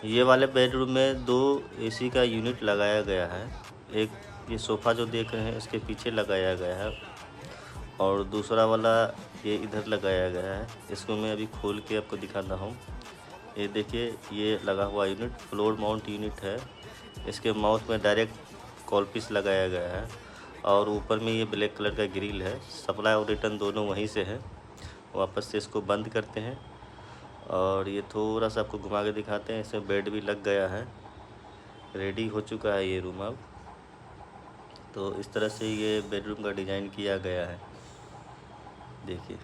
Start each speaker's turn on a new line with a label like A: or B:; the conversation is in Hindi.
A: ये वाले बेडरूम में 2 एसी का यूनिट लगाया गया है। एक ये सोफ़ा जो देख रहे हैं इसके पीछे लगाया गया है और दूसरा वाला ये इधर लगाया गया है। इसको मैं अभी खोल के आपको दिखाता हूँ। ये देखिए, ये लगा हुआ यूनिट फ्लोर माउंट यूनिट है। इसके माउथ में डायरेक्ट कॉलपीस लगाया गया है और ऊपर में ये ब्लैक कलर का ग्रिल है। सप्लाई और रिटर्न दोनों वहीं से है। वापस से इसको बंद करते हैं और ये थोड़ा सा आपको घुमा के दिखाते हैं। इसमें बेड भी लग गया है, रेडी हो चुका है ये रूम अब। तो इस तरह से ये बेडरूम का डिज़ाइन किया गया है, देखिए।